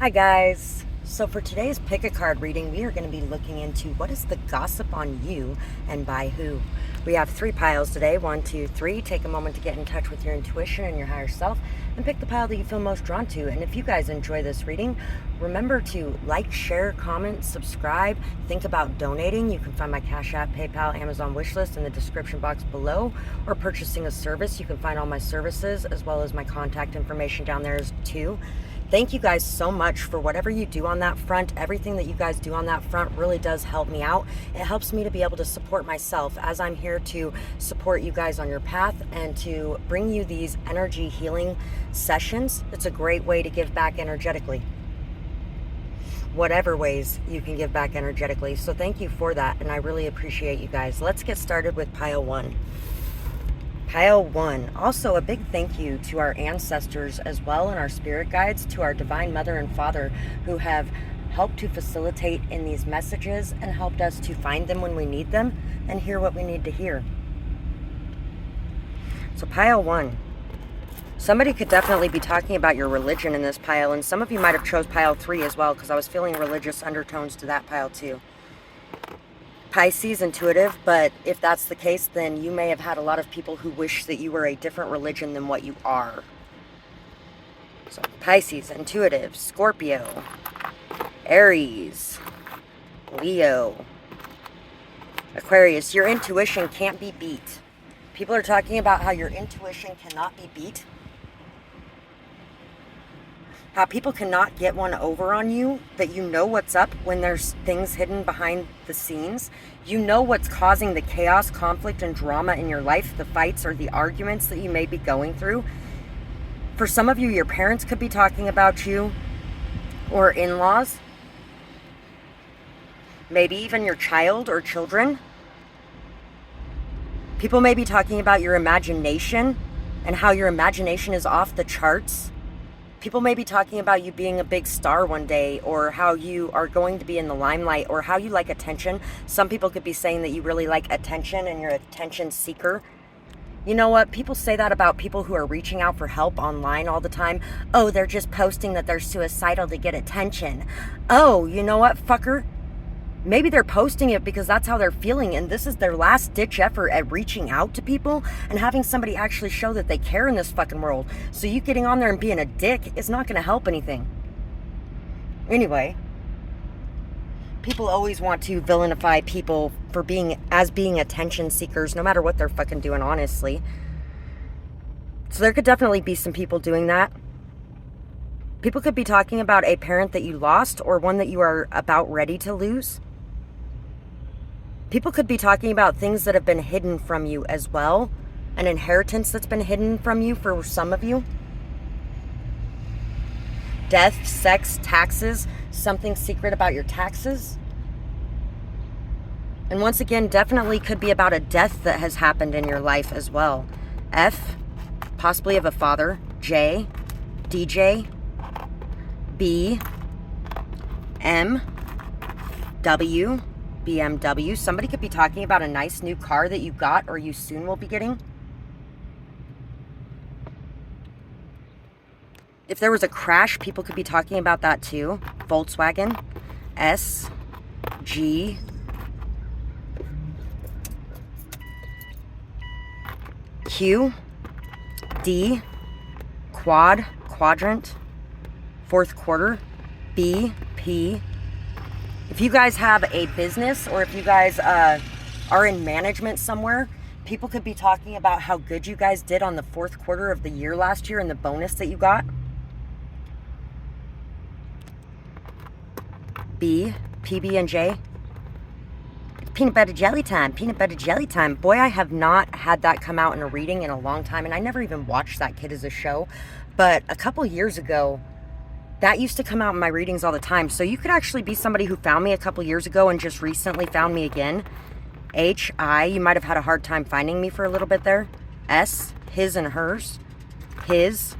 Hi guys. So for today's pick a card reading, we are going to be looking into what is the gossip on you and by who. We have 3 piles today. 1, 2, 3. Take a moment to get in touch with your intuition and your higher self and pick the pile that you feel most drawn to. And if you guys enjoy this reading, remember to like, share, comment, subscribe. Think about donating. You can find my Cash App, PayPal, Amazon wishlist in the description box below, or purchasing a service. You can find all my services as well as my contact information down there too. Thank you guys so much for whatever you do on that front. Everything that you guys do on that front really does help me out. It helps me to be able to support myself as I'm here to support you guys on your path and to bring you these energy healing sessions. It's a great way to give back energetically. Whatever ways you can give back energetically. So thank you for that, and I really appreciate you guys. Let's get started with pile 1. Pile 1. Also, a big thank you to our ancestors as well and our spirit guides, to our divine mother and father who have helped to facilitate in these messages and helped us to find them when we need them and hear what we need to hear. So pile 1. Somebody could definitely be talking about your religion in this pile, and some of you might have chose pile 3 as well, because I was feeling religious undertones to that pile too. Pisces, intuitive, but if that's the case, then you may have had a lot of people who wish that you were a different religion than what you are. So Pisces, intuitive, Scorpio, Aries, Leo, Aquarius. Your intuition can't be beat. People are talking about how your intuition cannot be beat. How people cannot get one over on you, that you know what's up when there's things hidden behind the scenes. You know what's causing the chaos, conflict, and drama in your life, the fights or the arguments that you may be going through. For some of you, your parents could be talking about you, or in-laws. Maybe even your child or children. People may be talking about your imagination and how your imagination is off the charts. People may be talking about you being a big star one day, or how you are going to be in the limelight, or how you like attention. Some people could be saying that you really like attention and you're an attention seeker. You know what? People say that about people who are reaching out for help online all the time. Oh, they're just posting that they're suicidal to get attention. Oh, you know what, fucker? Maybe they're posting it because that's how they're feeling, and this is their last ditch effort at reaching out to people and having somebody actually show that they care in this fucking world. So you getting on there and being a dick is not going to help anything. Anyway, people always want to villainify people for being attention seekers, no matter what they're fucking doing, honestly. So there could definitely be some people doing that. People could be talking about a parent that you lost, or one that you are about ready to lose. People could be talking about things that have been hidden from you as well. An inheritance that's been hidden from you for some of you. Death, sex, taxes, something secret about your taxes. And once again, definitely could be about a death that has happened in your life as well. F, possibly of a father. J, DJ. B, M, W, BMW. Somebody could be talking about a nice new car that you got or you soon will be getting. If there was a crash, people could be talking about that too. Volkswagen. S, G, Q, D, quad, quadrant, fourth quarter, B, P. If you guys have a business, or if you guys are in management somewhere, people could be talking about how good you guys did on the fourth quarter of the year last year and the bonus that you got. B, PB and J. Peanut butter jelly time, peanut butter jelly time. Boy, I have not had that come out in a reading in a long time, and I never even watched that kid as a show. But a couple years ago, that used to come out in my readings all the time. So you could actually be somebody who found me a couple years ago and just recently found me again. H, I, you might have had a hard time finding me for a little bit there. S, his and hers. His,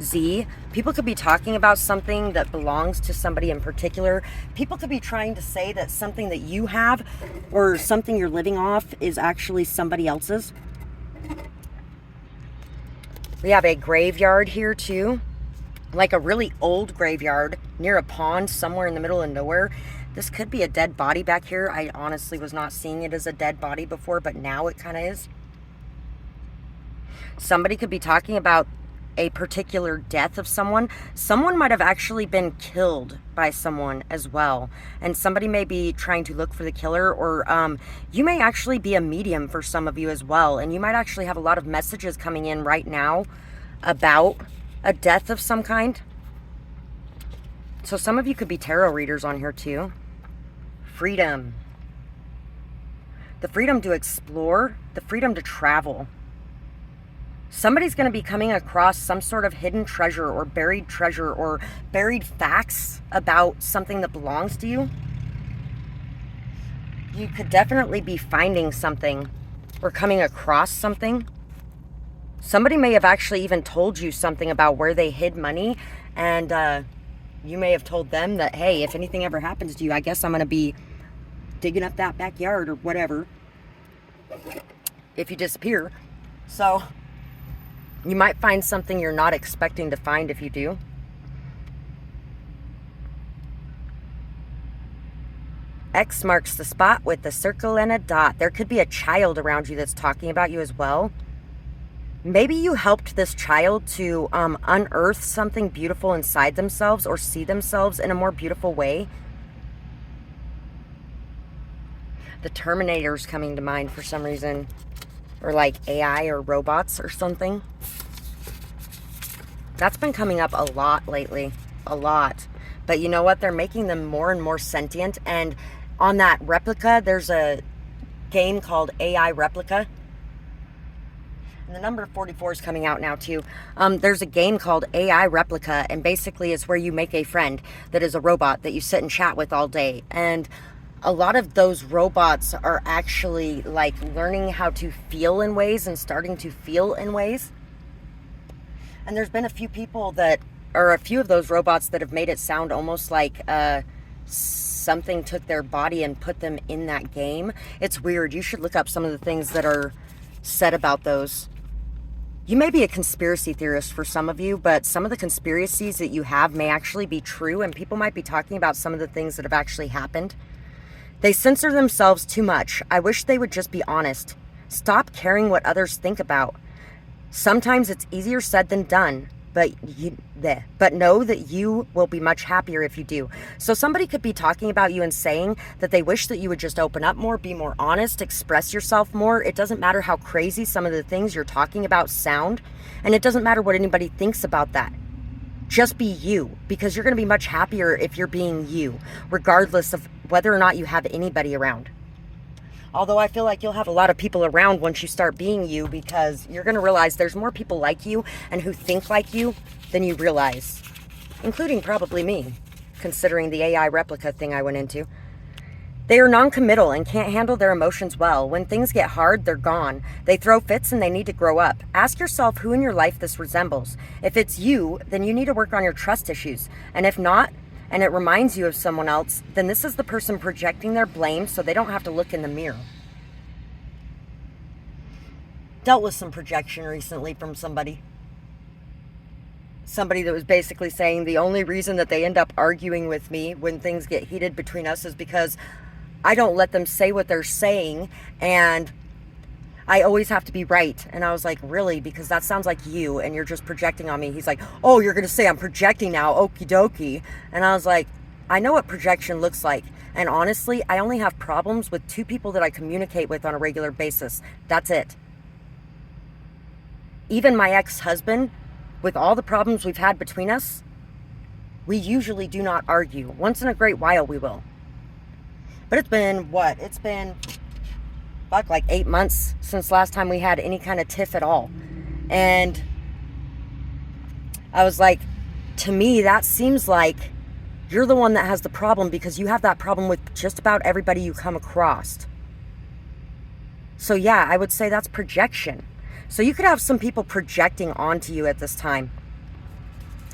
Z. People could be talking about something that belongs to somebody in particular. People could be trying to say that something that you have or something you're living off is actually somebody else's. We have a graveyard here too. like a really old graveyard near a pond somewhere in the middle of nowhere. This could be a dead body back here. I honestly was not seeing it as a dead body before, but now it kind of is. Somebody could be talking about a particular death of someone. Someone might have actually been killed by someone as well. And somebody may be trying to look for the killer, or you may actually be a medium for some of you as well. And you might actually have a lot of messages coming in right now about a death of some kind. So some of you could be tarot readers on here too. Freedom. The freedom to explore, the freedom to travel. Somebody's going to be coming across some sort of hidden treasure or buried facts about something that belongs to you. You could definitely be finding something or coming across something. Somebody may have actually even told you something about where they hid money, and you may have told them that, hey, if anything ever happens to you, I guess I'm going to be digging up that backyard or whatever if you disappear. So you might find something you're not expecting to find if you do. X marks the spot with the circle and a dot. There could be a child around you that's talking about you as well. Maybe you helped this child to unearth something beautiful inside themselves or see themselves in a more beautiful way. The Terminator's coming to mind for some reason. Or like AI or robots or something. That's been coming up a lot lately. A lot. But you know what? They're making them more and more sentient. And on that replica, there's a game called AI Replica. And the number 44 is coming out now too. There's a game called AI Replica. And basically it's where you make a friend that is a robot that you sit and chat with all day. And a lot of those robots are actually like learning how to feel in ways and starting to feel in ways. And there's been a few people that, or a few of those robots that have made it sound almost like something took their body and put them in that game. It's weird. You should look up some of the things that are said about those. You may be a conspiracy theorist for some of you, but some of the conspiracies that you have may actually be true, and people might be talking about some of the things that have actually happened. They censor themselves too much. I wish they would just be honest. Stop caring what others think about. Sometimes it's easier said than done, but know that you will be much happier if you do. So somebody could be talking about you and saying that they wish that you would just open up more, be more honest, express yourself more. It doesn't matter how crazy some of the things you're talking about sound, and it doesn't matter what anybody thinks about that. Just be you, because you're going to be much happier if you're being you, regardless of whether or not you have anybody around. Although I feel like you'll have a lot of people around once you start being you, because you're going to realize there's more people like you and who think like you than you realize, including probably me, considering the AI replica thing I went into. They are non-committal and can't handle their emotions well. When things get hard, they're gone. They throw fits and they need to grow up. Ask yourself who in your life this resembles. If it's you, then you need to work on your trust issues. And if not, and it reminds you of someone else, then this is the person projecting their blame so they don't have to look in the mirror. Dealt with some projection recently from somebody. Somebody that was basically saying the only reason that they end up arguing with me when things get heated between us is because I don't let them say what they're saying, and I always have to be right. And I was like, really? Because that sounds like you, and you're just projecting on me. He's like, oh, you're going to say I'm projecting now, okie dokie. And I was like, I know what projection looks like. And honestly, I only have problems with 2 people that I communicate with on a regular basis. That's it. Even my ex-husband, with all the problems we've had between us, we usually do not argue. Once in a great while, we will. But it's been, what? It's been like 8 months since last time we had any kind of tiff at all. And I was like, to me, that seems like you're the one that has the problem, because you have that problem with just about everybody you come across. So yeah, I would say that's projection. So you could have some people projecting onto you at this time,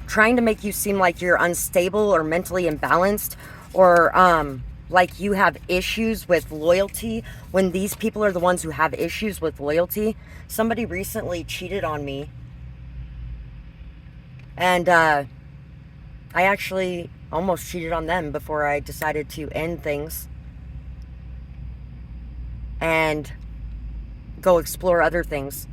trying to make you seem like you're unstable or mentally imbalanced, or like you have issues with loyalty, when these people are the ones who have issues with loyalty. Somebody recently cheated on me, and I actually almost cheated on them before I decided to end things and go explore other things.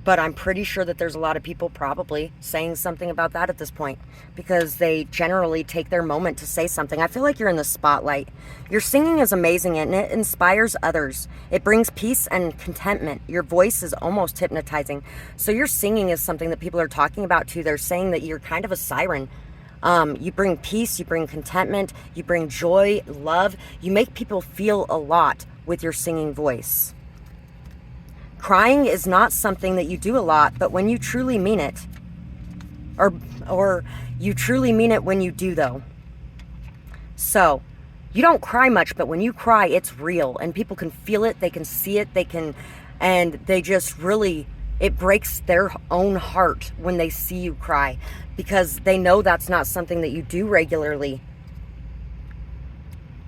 But I'm pretty sure that there's a lot of people probably saying something about that at this point, because they generally take their moment to say something. I feel like you're in the spotlight. Your singing is amazing and it inspires others. It brings peace and contentment. Your voice is almost hypnotizing. So your singing is something that people are talking about too. They're saying that you're kind of a siren. You bring peace, you bring contentment, you bring joy, love. You make people feel a lot with your singing voice. Crying is not something that you do a lot, but when you truly mean it, or you truly mean it when you do though. So, you don't cry much, but when you cry, it's real and people can feel it, they can see it, and they just really, it breaks their own heart when they see you cry, because they know that's not something that you do regularly.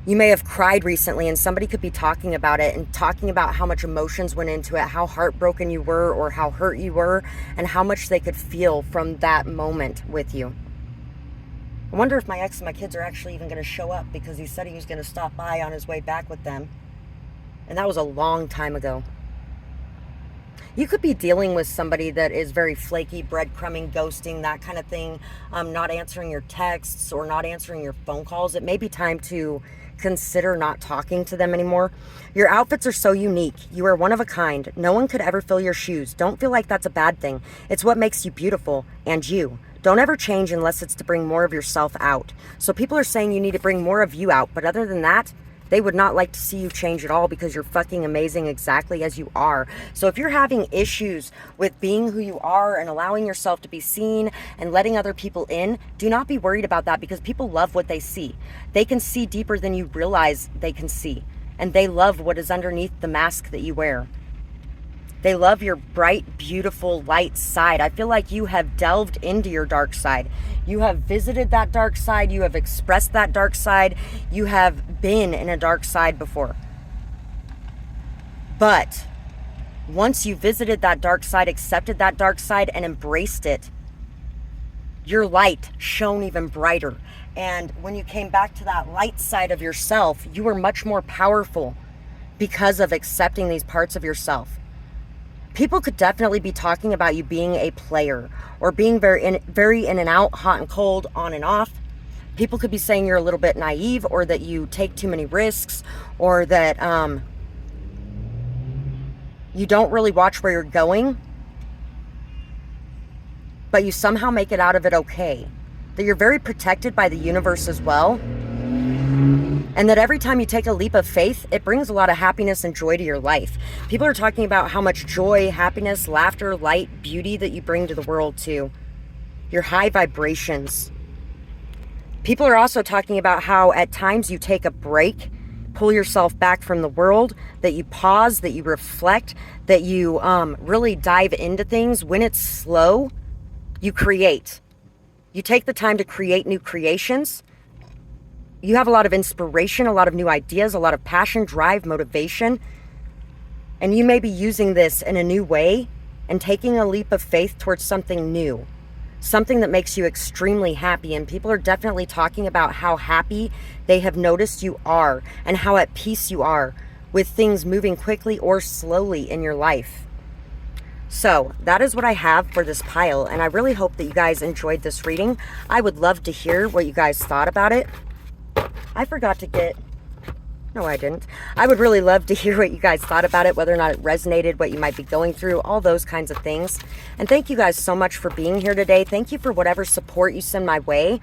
You may have cried recently and somebody could be talking about it and talking about how much emotions went into it, how heartbroken you were or how hurt you were, and how much they could feel from that moment with you. I wonder if my ex and my kids are actually even going to show up, because he said he was going to stop by on his way back with them. And that was a long time ago. You could be dealing with somebody that is very flaky, breadcrumbing, ghosting, that kind of thing, not answering your texts or not answering your phone calls. It may be time to consider not talking to them anymore. Your outfits are so unique. You are one of a kind. No one could ever fill your shoes. Don't feel like that's a bad thing. It's what makes you beautiful and you. Don't ever change unless it's to bring more of yourself out. So people are saying you need to bring more of you out, but other than that, they would not like to see you change at all, because you're fucking amazing exactly as you are. So if you're having issues with being who you are and allowing yourself to be seen and letting other people in, do not be worried about that, because people love what they see. They can see deeper than you realize they can see. And they love what is underneath the mask that you wear. They love your bright, beautiful, light side. I feel like you have delved into your dark side. You have visited that dark side. You have expressed that dark side. You have been in a dark side before. But once you visited that dark side, accepted that dark side, and embraced it, your light shone even brighter. And when you came back to that light side of yourself, you were much more powerful because of accepting these parts of yourself. People could definitely be talking about you being a player or being very in and out, hot and cold, on and off. People could be saying you're a little bit naive, or that you take too many risks, or that you don't really watch where you're going, but you somehow make it out of it okay. That you're very protected by the universe as well. And that every time you take a leap of faith, it brings a lot of happiness and joy to your life. People are talking about how much joy, happiness, laughter, light, beauty that you bring to the world too. Your high vibrations. People are also talking about how at times you take a break, pull yourself back from the world, that you pause, that you reflect, that you really dive into things. When it's slow, you create. You take the time to create new creations. You have a lot of inspiration, a lot of new ideas, a lot of passion, drive, motivation. And you may be using this in a new way and taking a leap of faith towards something new. Something that makes you extremely happy. And people are definitely talking about how happy they have noticed you are and how at peace you are with things moving quickly or slowly in your life. So that is what I have for this pile. And I really hope that you guys enjoyed this reading. I would love to hear what you guys thought about it. I forgot to get... No, I didn't. I would really love to hear what you guys thought about it, whether or not it resonated, what you might be going through, all those kinds of things. And thank you guys so much for being here today. Thank you for whatever support you send my way.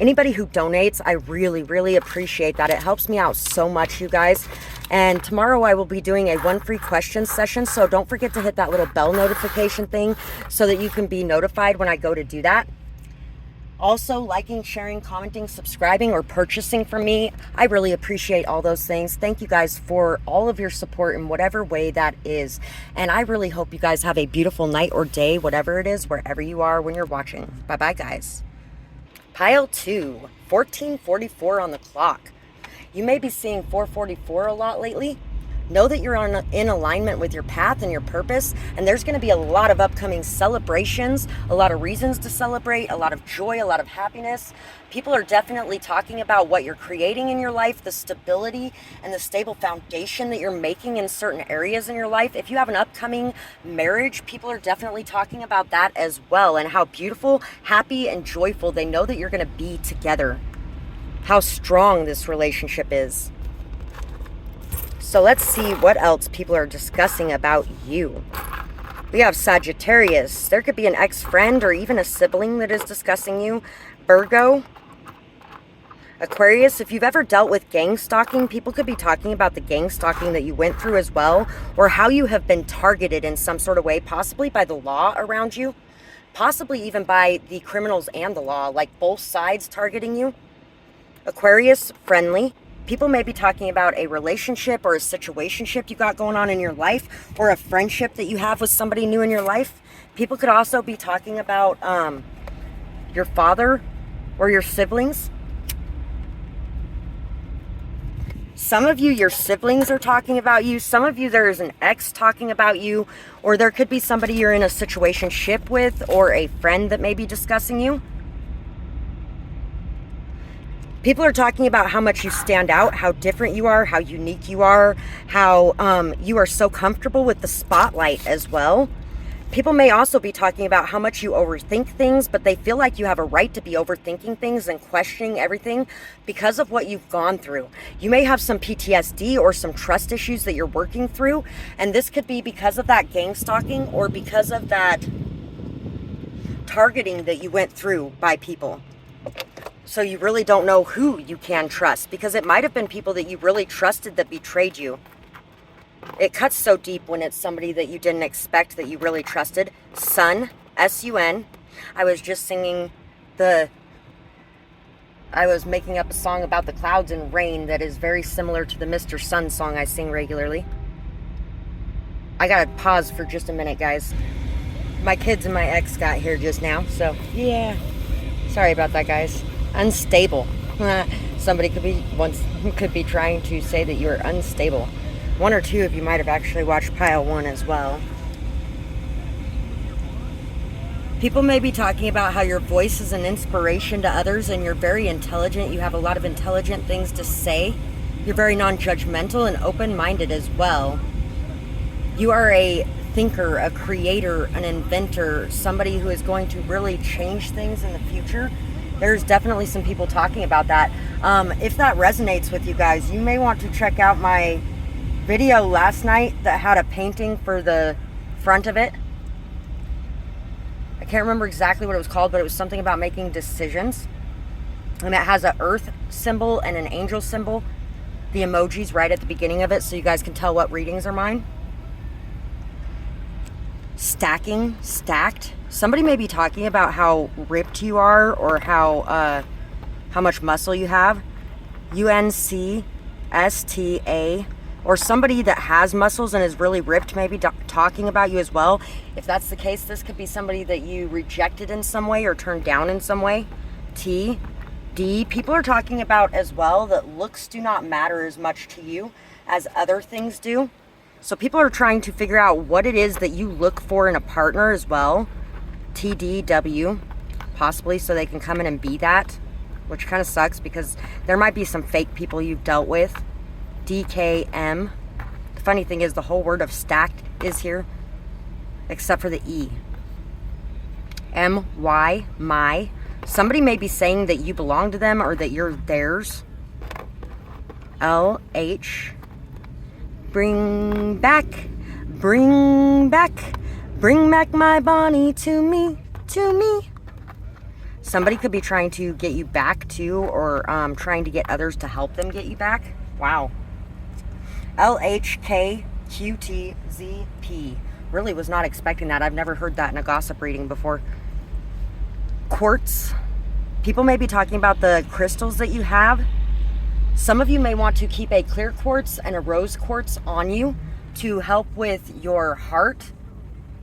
Anybody who donates, I really, really appreciate that. It helps me out so much, you guys. And tomorrow I will be doing a 1 free question session, so don't forget to hit that little bell notification thing so that you can be notified when I go to do that. Also, liking, sharing, commenting, subscribing, or purchasing from me. I really appreciate all those things. Thank you guys for all of your support in whatever way that is. And I really hope you guys have a beautiful night or day, whatever it is, wherever you are when you're watching. Bye-bye, guys. Pile 2, 14:44 on the clock. You may be seeing 4:44 a lot lately. Know that you're in alignment with your path and your purpose, and there's going to be a lot of upcoming celebrations, a lot of reasons to celebrate, a lot of joy, a lot of happiness. People are definitely talking about what you're creating in your life, the stability and the stable foundation that you're making in certain areas in your life. If you have an upcoming marriage, people are definitely talking about that as well, and how beautiful, happy, and joyful they know that you're going to be together. How strong this relationship is. So let's see what else people are discussing about you. We have Sagittarius. There could be an ex-friend or even a sibling that is discussing you. Virgo. Aquarius, if you've ever dealt with gang stalking, people could be talking about the gang stalking that you went through as well, or how you have been targeted in some sort of way, possibly by the law around you, possibly even by the criminals and the law, like both sides targeting you. Aquarius, friendly. People may be talking about a relationship or a situationship you got going on in your life, or a friendship that you have with somebody new in your life. People could also be talking about your father or your siblings. Some of you, your siblings are talking about you. Some of you, there is an ex talking about you, or there could be somebody you're in a situationship with, or a friend that may be discussing you. People are talking about how much you stand out, how different you are, how unique you are, how you are so comfortable with the spotlight as well. People may also be talking about how much you overthink things, but they feel like you have a right to be overthinking things and questioning everything because of what you've gone through. You may have some PTSD or some trust issues that you're working through, and this could be because of that gang stalking or because of that targeting that you went through by people. So you really don't know who you can trust, because it might have been people that you really trusted that betrayed you. It cuts so deep when it's somebody that you didn't expect that you really trusted. Sun, S-U-N. I was just I was making up a song about the clouds and rain that is very similar to the Mr. Sun song I sing regularly. I gotta pause for just a minute, guys. My kids and my ex got here just now, so yeah. Sorry about that, guys. Unstable. Somebody could be trying to say that you're unstable. One or two of you might have actually watched pile one as well. People may be talking about how your voice is an inspiration to others, and you're very intelligent. You have a lot of intelligent things to say. You're very non-judgmental and open-minded as well. You are a thinker, a creator, an inventor, somebody who is going to really change things in the future. There's definitely some people talking about that. If that resonates with you guys, you may want to check out my video last night that had a painting for the front of it. I can't remember exactly what it was called, but it was something about making decisions. And it has an earth symbol and an angel symbol, the emojis right at the beginning of it, so you guys can tell what readings are mine. Stacking, stacked. Somebody may be talking about how ripped you are, or how much muscle you have. UNCSTA. Or somebody that has muscles and is really ripped may be talking about you as well. If that's the case, this could be somebody that you rejected in some way or turned down in some way. TD. People are talking about as well that looks do not matter as much to you as other things do. So people are trying to figure out what it is that you look for in a partner as well. TDW, possibly, so they can come in and be that, which kind of sucks because there might be some fake people you've dealt with. DKM. The funny thing is the whole word of stacked is here, except for the E. MY, my. Somebody may be saying that you belong to them or that you're theirs. LH. Bring back my Bonnie to me. Somebody could be trying to get you back too, or trying to get others to help them get you back. Wow. LHKQTZP. Really was not expecting that. I've never heard that in a gossip reading before. Quartz. People may be talking about the crystals that you have. Some of you may want to keep a clear quartz and a rose quartz on you to help with your heart,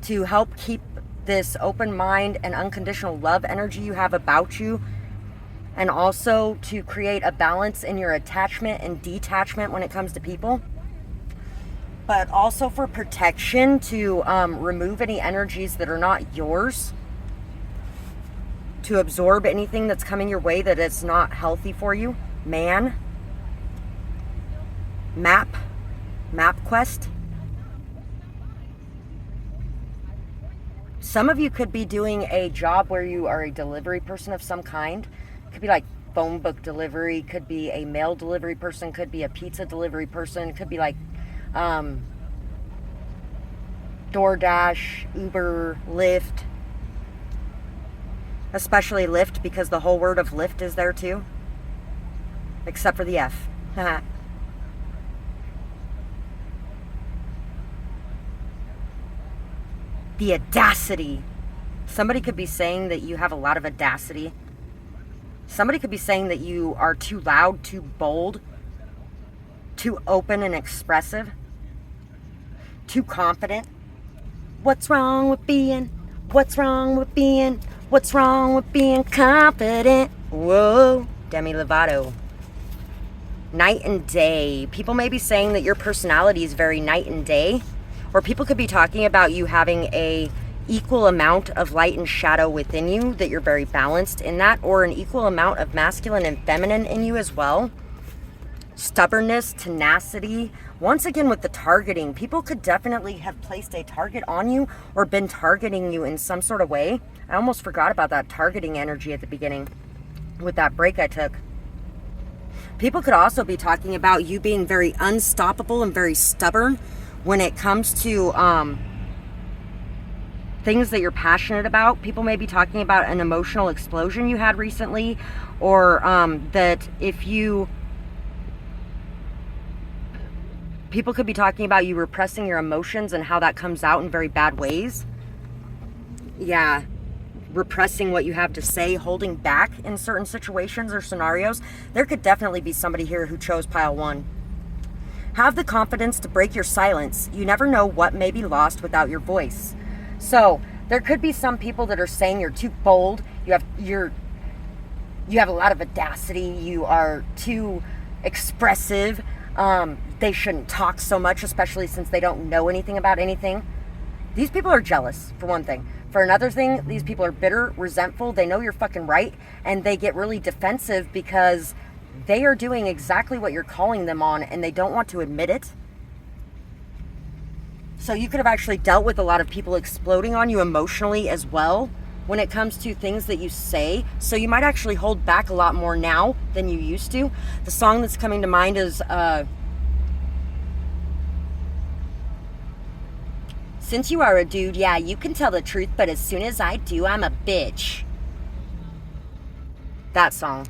to help keep this open mind and unconditional love energy you have about you, and also to create a balance in your attachment and detachment when it comes to people. but also for protection, to remove any energies that are not yours, to absorb anything that's coming your way that is not healthy for you. Man, map quest. Some of you could be doing a job where you are a delivery person of some kind. It could be like phone book delivery, could be a mail delivery person, could be a pizza delivery person, could be like DoorDash, Uber, Lyft. Especially Lyft, because the whole word of Lyft is there too. Except for the F. The audacity. Somebody could be saying that you have a lot of audacity. Somebody could be saying that you are too loud, too bold, too open and expressive, too confident. What's wrong with being confident? Whoa, Demi Lovato. Night and day. People may be saying that your personality is very night and day. Or people could be talking about you having a equal amount of light and shadow within you, that you're very balanced in that, or an equal amount of masculine and feminine in you as well. Stubbornness, tenacity. Once again, with the targeting, people could definitely have placed a target on you or been targeting you in some sort of way. I almost forgot about that targeting energy at the beginning with that break I took. People could also be talking about you being very unstoppable and very stubborn when it comes to things that you're passionate about. People may be talking about an emotional explosion you had recently, or that if you... People could be talking about you repressing your emotions and how that comes out in very bad ways. Yeah, repressing what you have to say, holding back in certain situations or scenarios. There could definitely be somebody here who chose pile 1. Have the confidence to break your silence. You never know what may be lost without your voice. So there could be some people that are saying you're too bold. You have a lot of audacity. You are too expressive. They shouldn't talk so much, especially since they don't know anything about anything. These people are jealous, for one thing. For another thing, these people are bitter, resentful. They know you're fucking right, and they get really defensive because they are doing exactly what you're calling them on, and they don't want to admit it. So you could have actually dealt with a lot of people exploding on you emotionally as well when it comes to things that you say. So you might actually hold back a lot more now than you used to. The song that's coming to mind is Since You Are a Dude, yeah, you can tell the truth, but as soon as I do, I'm a bitch. That song.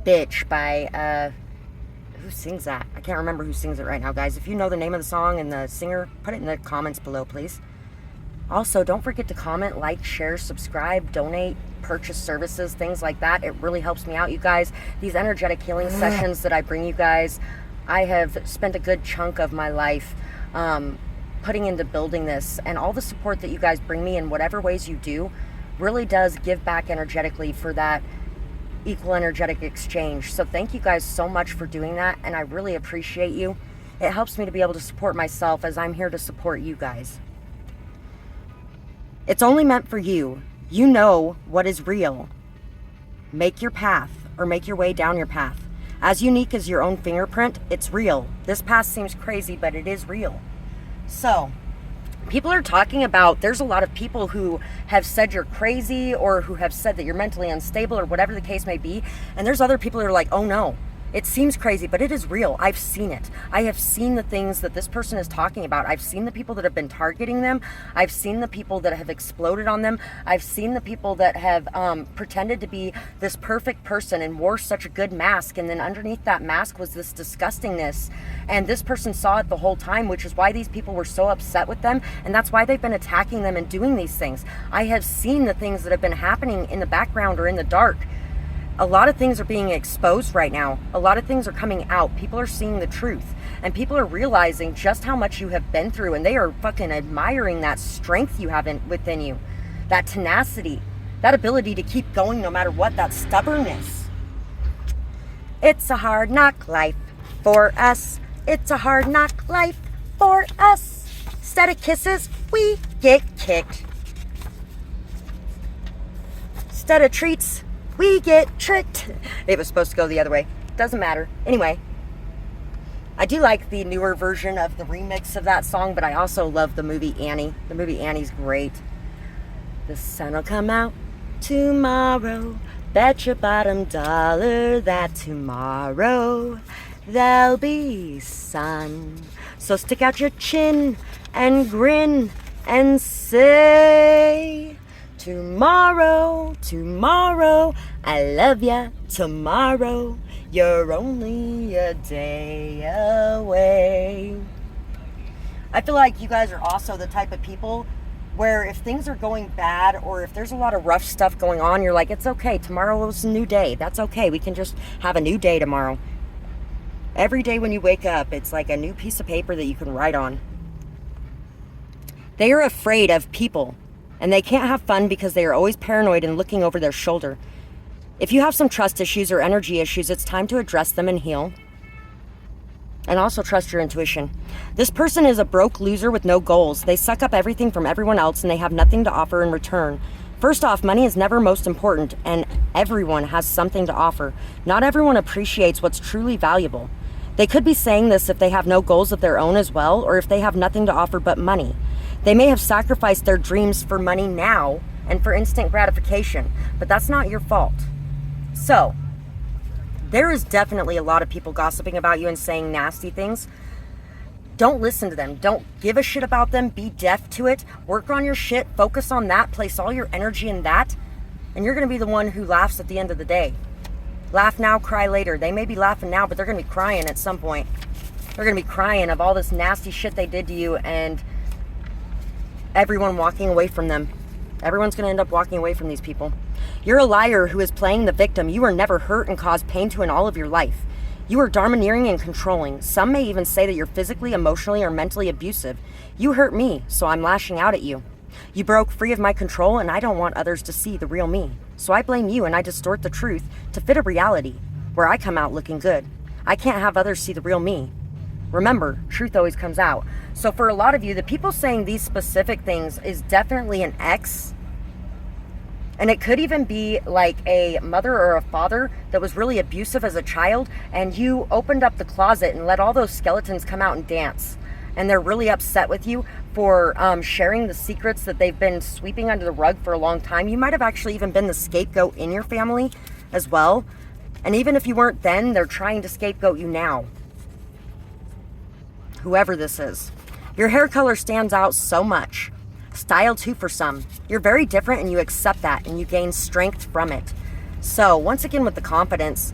Bitch by, who sings that? I can't remember who sings it right now, guys. If you know the name of the song and the singer, put it in the comments below, please. Also, don't forget to comment, like, share, subscribe, donate, purchase services, things like that. It really helps me out, you guys. These energetic healing sessions that I bring you guys, I have spent a good chunk of my life putting into building this, and all the support that you guys bring me in whatever ways you do really does give back energetically for that equal energetic exchange. So thank you guys so much for doing that, and I really appreciate you. It helps me to be able to support myself as I'm here to support you guys. It's only meant for you. You know what is real. Make your path, or make your way down your path. As unique as your own fingerprint, it's real. This path seems crazy, but it is real. So, people are talking about, there's a lot of people who have said you're crazy, or who have said that you're mentally unstable, or whatever the case may be. And there's other people who are like, oh no, it seems crazy, but it is real. I've seen it. I have seen the things that this person is talking about. I've seen the people that have been targeting them. I've seen the people that have exploded on them. I've seen the people that have pretended to be this perfect person and wore such a good mask. And then underneath that mask was this disgustingness. And this person saw it the whole time, which is why these people were so upset with them. And that's why they've been attacking them and doing these things. I have seen the things that have been happening in the background or in the dark. A lot of things are being exposed right now. A lot of things are coming out. People are seeing the truth. And people are realizing just how much you have been through. And they are fucking admiring that strength you have within you. That tenacity. That ability to keep going no matter what. That stubbornness. It's a hard knock life for us. It's a hard knock life for us. Instead of kisses, we get kicked. Instead of treats, we get tricked. It was supposed to go the other way. Doesn't matter. Anyway, I do like the newer version of the remix of that song, but I also love the movie Annie. The movie Annie's great. The sun will come out tomorrow. Bet your bottom dollar that tomorrow there'll be sun. So stick out your chin and grin and say, tomorrow, tomorrow, I love ya. Tomorrow, you're only a day away. I feel like you guys are also the type of people where if things are going bad or if there's a lot of rough stuff going on, you're like, it's okay. Tomorrow is a new day. That's okay. We can just have a new day tomorrow. Every day when you wake up, it's like a new piece of paper that you can write on. They are afraid of people, and they can't have fun because they are always paranoid and looking over their shoulder. If you have some trust issues or energy issues, it's time to address them and heal. And also trust your intuition. This person is a broke loser with no goals. They suck up everything from everyone else and they have nothing to offer in return. First off, money is never most important, and everyone has something to offer. Not everyone appreciates what's truly valuable. They could be saying this if they have no goals of their own as well, or if they have nothing to offer but money. They may have sacrificed their dreams for money now and for instant gratification, but that's not your fault. So, there is definitely a lot of people gossiping about you and saying nasty things. Don't listen to them. Don't give a shit about them. Be deaf to it. Work on your shit. Focus on that. Place all your energy in that. And you're going to be the one who laughs at the end of the day. Laugh now, cry later. They may be laughing now, but they're going to be crying at some point. They're going to be crying of all this nasty shit they did to you and everyone walking away from them. Everyone's going to end up walking away from these people. You're a liar who is playing the victim. You were never hurt and caused pain to in all of your life. You are domineering and controlling. Some may even say that you're physically, emotionally, or mentally abusive. You hurt me, so I'm lashing out at you. You broke free of my control, and I don't want others to see the real me. So I blame you, and I distort the truth to fit a reality where I come out looking good. I can't have others see the real me. Remember, truth always comes out. So for a lot of you, the people saying these specific things is definitely an ex. And it could even be like a mother or a father that was really abusive as a child, and you opened up the closet and let all those skeletons come out and dance. And they're really upset with you for sharing the secrets that they've been sweeping under the rug for a long time. You might have actually even been the scapegoat in your family as well. And even if you weren't then, they're trying to scapegoat you now. Whoever this is. Your hair color stands out so much. Style too for some. You're very different and you accept that and you gain strength from it. So once again with the confidence,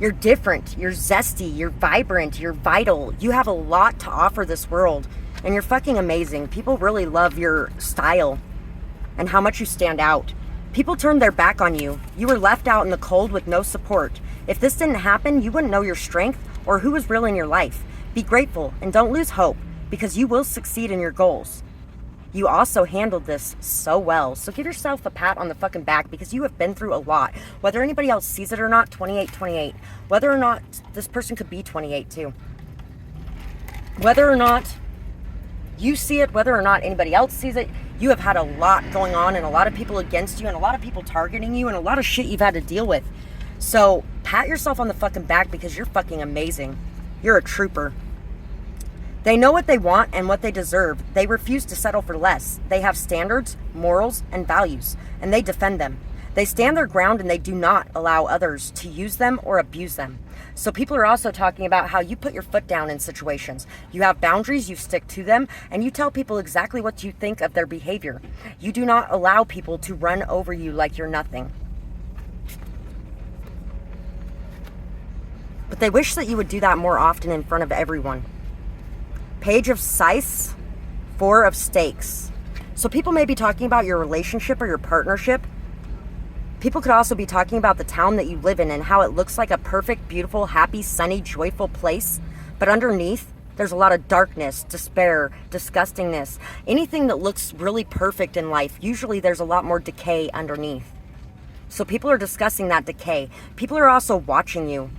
you're different, you're zesty, you're vibrant, you're vital. You have a lot to offer this world and you're fucking amazing. People really love your style and how much you stand out. People turned their back on you. You were left out in the cold with no support. If this didn't happen, you wouldn't know your strength or who was real in your life. Be grateful and don't lose hope because you will succeed in your goals. You also handled this so well. So give yourself a pat on the fucking back because you have been through a lot. Whether anybody else sees it or not, 28. Whether or not this person could be 28 too. Whether or not you see it, whether or not anybody else sees it, you have had a lot going on and a lot of people against you and a lot of people targeting you and a lot of shit you've had to deal with. So pat yourself on the fucking back because you're fucking amazing. You're a trooper. They know what they want and what they deserve. They refuse to settle for less. They have standards, morals, and values, and they defend them. They stand their ground and they do not allow others to use them or abuse them. So people are also talking about how you put your foot down in situations. You have boundaries, you stick to them, and you tell people exactly what you think of their behavior. You do not allow people to run over you like you're nothing. But they wish that you would do that more often in front of everyone. Page of Scythes, 4 of Stakes. So people may be talking about your relationship or your partnership. People could also be talking about the town that you live in and how it looks like a perfect, beautiful, happy, sunny, joyful place. But underneath, there's a lot of darkness, despair, disgustingness. Anything that looks really perfect in life, usually there's a lot more decay underneath. So people are discussing that decay. People are also watching you.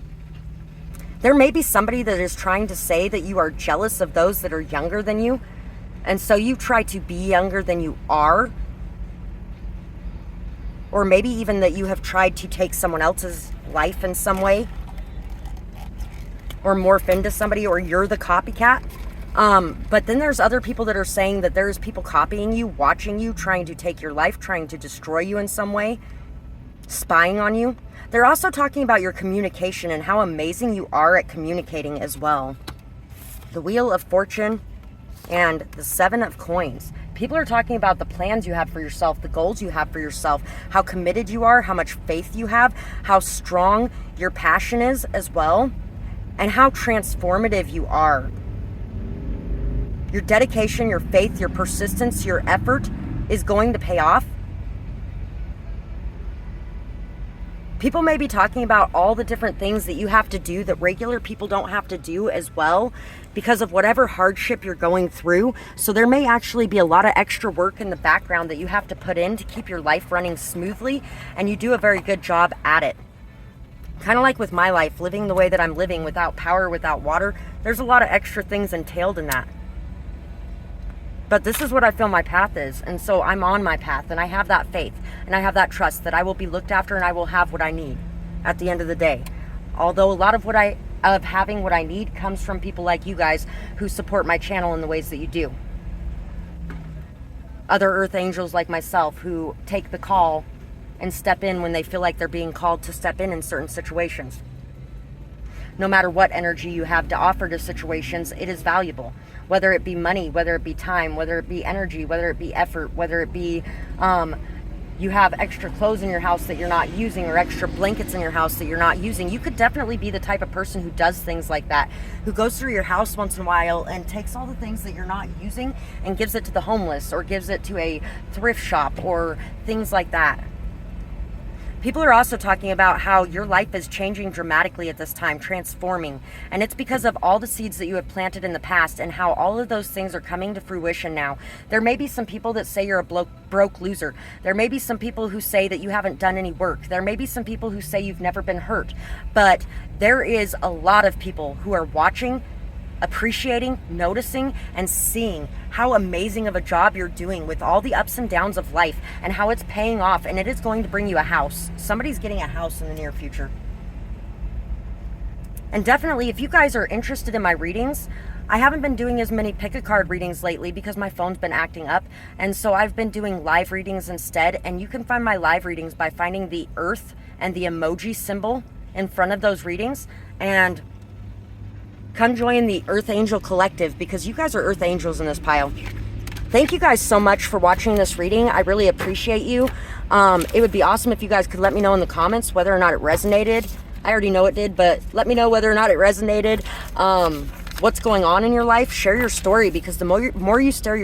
There may be somebody that is trying to say that you are jealous of those that are younger than you, and so you try to be younger than you are. Or maybe even that you have tried to take someone else's life in some way, or morph into somebody, or you're the copycat. But then there's other people that are saying that there's people copying you, watching you, trying to take your life, trying to destroy you in some way, spying on you. They're also talking about your communication and how amazing you are at communicating as well. The Wheel of Fortune and the Seven of Coins. People are talking about the plans you have for yourself, the goals you have for yourself, how committed you are, how much faith you have, how strong your passion is as well, and how transformative you are. Your dedication, your faith, your persistence, your effort is going to pay off. People may be talking about all the different things that you have to do that regular people don't have to do as well because of whatever hardship you're going through. So there may actually be a lot of extra work in the background that you have to put in to keep your life running smoothly, and you do a very good job at it. Kind of like with my life, living the way that I'm living without power, without water, there's a lot of extra things entailed in that. But this is what I feel my path is. And so I'm on my path, and I have that faith and I have that trust that I will be looked after and I will have what I need at the end of the day. Although a lot of having what I need comes from people like you guys who support my channel in the ways that you do. Other earth angels like myself who take the call and step in when they feel like they're being called to step in certain situations. No matter what energy you have to offer to situations, it is valuable. Whether it be money, whether it be time, whether it be energy, whether it be effort, whether it be you have extra clothes in your house that you're not using, or extra blankets in your house that you're not using. You could definitely be the type of person who does things like that, who goes through your house once in a while and takes all the things that you're not using and gives it to the homeless, or gives it to a thrift shop, or things like that. People are also talking about how your life is changing dramatically at this time, transforming. And it's because of all the seeds that you have planted in the past and how all of those things are coming to fruition now. There may be some people that say you're a broke loser. There may be some people who say that you haven't done any work. There may be some people who say you've never been hurt. But there is a lot of people who are watching, appreciating, noticing, and seeing how amazing of a job you're doing with all the ups and downs of life and how it's paying off, and it is going to bring you a house. Somebody's getting a house in the near future. And definitely, if you guys are interested in my readings, I haven't been doing as many pick-a-card readings lately because my phone's been acting up, and so I've been doing live readings instead. And you can find my live readings by finding the earth and the emoji symbol in front of those readings, and come join the Earth Angel Collective, because you guys are Earth Angels in this pile. Thank you guys so much for watching this reading. I really appreciate you. It would be awesome if you guys could let me know in the comments whether or not it resonated. I already know it did, but let me know whether or not it resonated. What's going on in your life. Share your story, because the more you share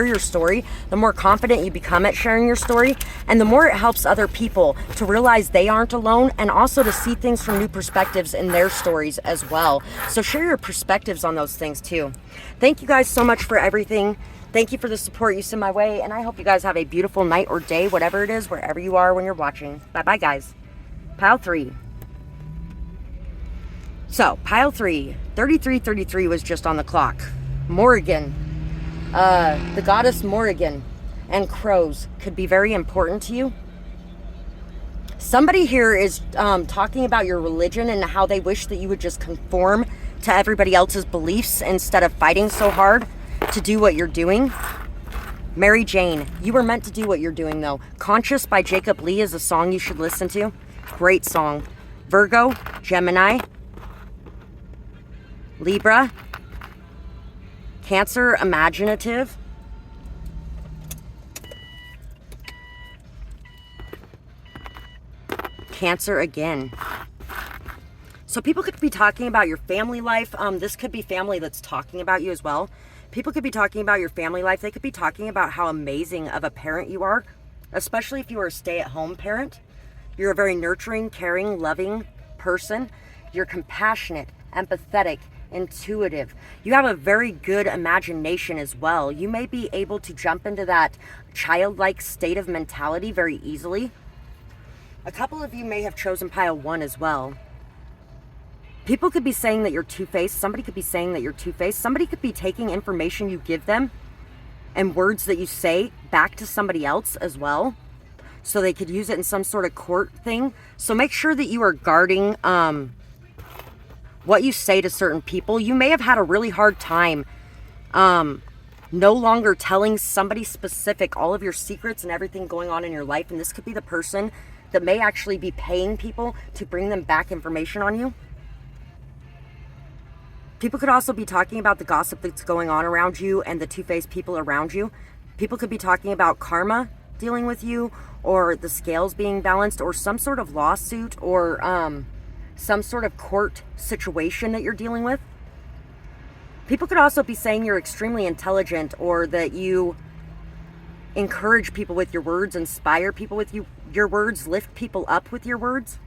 your story, the more confident you become at sharing your story, and the more it helps other people to realize they aren't alone, and also to see things from new perspectives in their stories as well. So share your perspectives on those things too. Thank you guys so much for everything. Thank you for the support you send my way, and I hope you guys have a beautiful night or day, whatever it is, wherever you are when you're watching. Bye bye guys. Pile 3. So, pile 3, 3333 was just on the clock. Morrigan, the goddess Morrigan, and crows could be very important to you. Somebody here is talking about your religion and how they wish that you would just conform to everybody else's beliefs instead of fighting so hard to do what you're doing. Mary Jane, you were meant to do what you're doing though. Conscious by Jacob Lee is a song you should listen to. Great song. Virgo, Gemini, Libra, Cancer, imaginative, Cancer again. So people could be talking about your family life. This could be family that's talking about you as well. People could be talking about your family life. They could be talking about how amazing of a parent you are, especially if you are a stay-at-home parent. You're a very nurturing, caring, loving person. You're compassionate, empathetic, intuitive. You have a very good imagination as well. You may be able to jump into that childlike state of mentality very easily. A couple of you may have chosen pile 1 as well. People could be saying that you're two-faced. Somebody could be saying that you're two-faced. Somebody could be taking information you give them and words that you say back to somebody else as well, so they could use it in some sort of court thing. So make sure that you are guarding what you say to certain people. You may have had a really hard time no longer telling somebody specific all of your secrets and everything going on in your life, and this could be the person that may actually be paying people to bring them back information on you. People could also be talking about the gossip that's going on around you and the two-faced people around you. People could be talking about karma dealing with you, or the scales being balanced, or some sort of lawsuit, or some sort of court situation that you're dealing with. People could also be saying you're extremely intelligent, or that you encourage people with your words, inspire people with your words, lift people up with your words.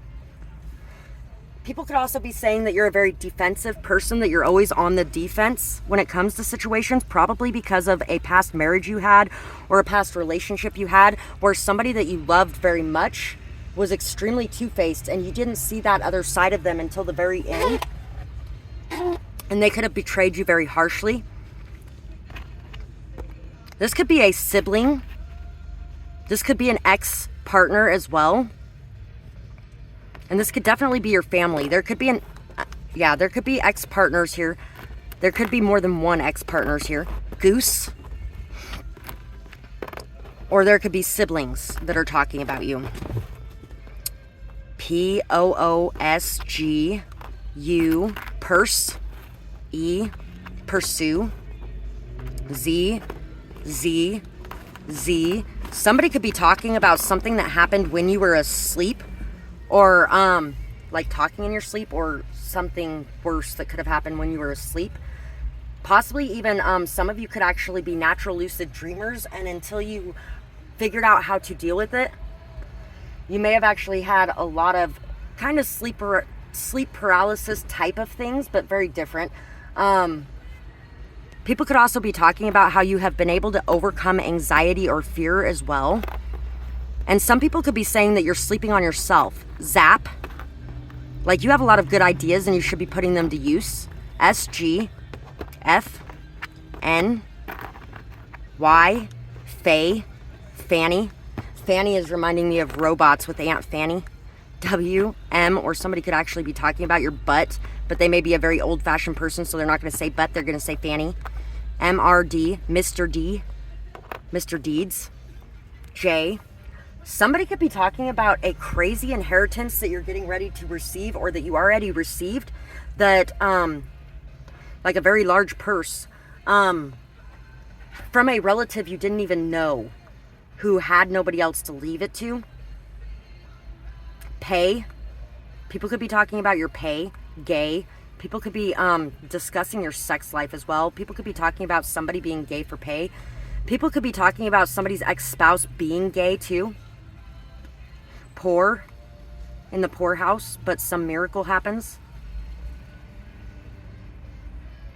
People could also be saying that you're a very defensive person, that you're always on the defense when it comes to situations, probably because of a past marriage you had or a past relationship you had where somebody that you loved very much was extremely two-faced and you didn't see that other side of them until the very end. And they could have betrayed you very harshly. This could be a sibling. This could be an ex-partner as well. And this could definitely be your family. There could be there could be ex-partners here. There could be more than one ex-partners here. Goose. Or there could be siblings that are talking about you. P-O-O-S-G-U. Purse. E. Pursue. Z. Z. Z. Somebody could be talking about something that happened when you were asleep. Or, like talking in your sleep, or something worse that could have happened when you were asleep. Possibly even, some of you could actually be natural lucid dreamers, and until you figured out how to deal with it, you may have actually had a lot of kind of sleep paralysis type of things, but very different. People could also be talking about how you have been able to overcome anxiety or fear as well. And some people could be saying that you're sleeping on yourself. Zap. Like you have a lot of good ideas and you should be putting them to use. S-G. F. N. Y. Faye. Fanny. Fanny is reminding me of robots with Aunt Fanny. W. M. Or somebody could actually be talking about your butt, but they may be a very old-fashioned person, so they're not going to say butt, they're going to say Fanny. M-R-D. Mr. D. Mr. Deeds. J. Somebody could be talking about a crazy inheritance that you're getting ready to receive, or that you already received, that, like a very large purse, from a relative you didn't even know, who had nobody else to leave it to. Pay. People could be talking about your pay. Gay. People could be discussing your sex life as well. People could be talking about somebody being gay for pay. People could be talking about somebody's ex-spouse being gay too. Poor, in the poorhouse, but some miracle happens.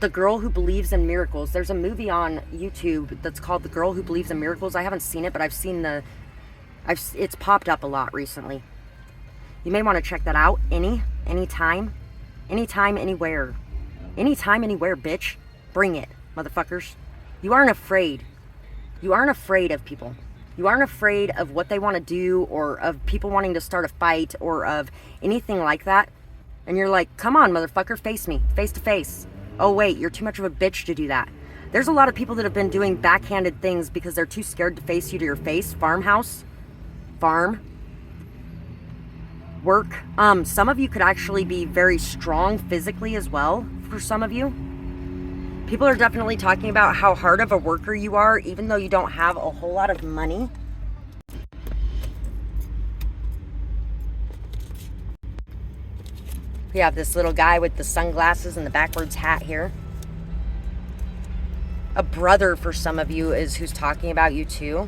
The Girl Who Believes in Miracles. There's a movie on YouTube that's called The Girl Who Believes in Miracles. I haven't seen it, but I've seen it's popped up a lot recently. You may want to check that out. Anytime, anywhere. Anytime, anywhere, bitch. Bring it, motherfuckers. You aren't afraid. You aren't afraid of people. You aren't afraid of what they want to do, or of people wanting to start a fight, or of anything like that. And you're like, come on, motherfucker, face me, face to face. Oh, wait, you're too much of a bitch to do that. There's a lot of people that have been doing backhanded things because they're too scared to face you to your face. Farmhouse. Farm. Work. Some of you could actually be very strong physically as well, for some of you. People are definitely talking about how hard of a worker you are, even though you don't have a whole lot of money. We have this little guy with the sunglasses and the backwards hat here. A brother for some of you is who's talking about you too.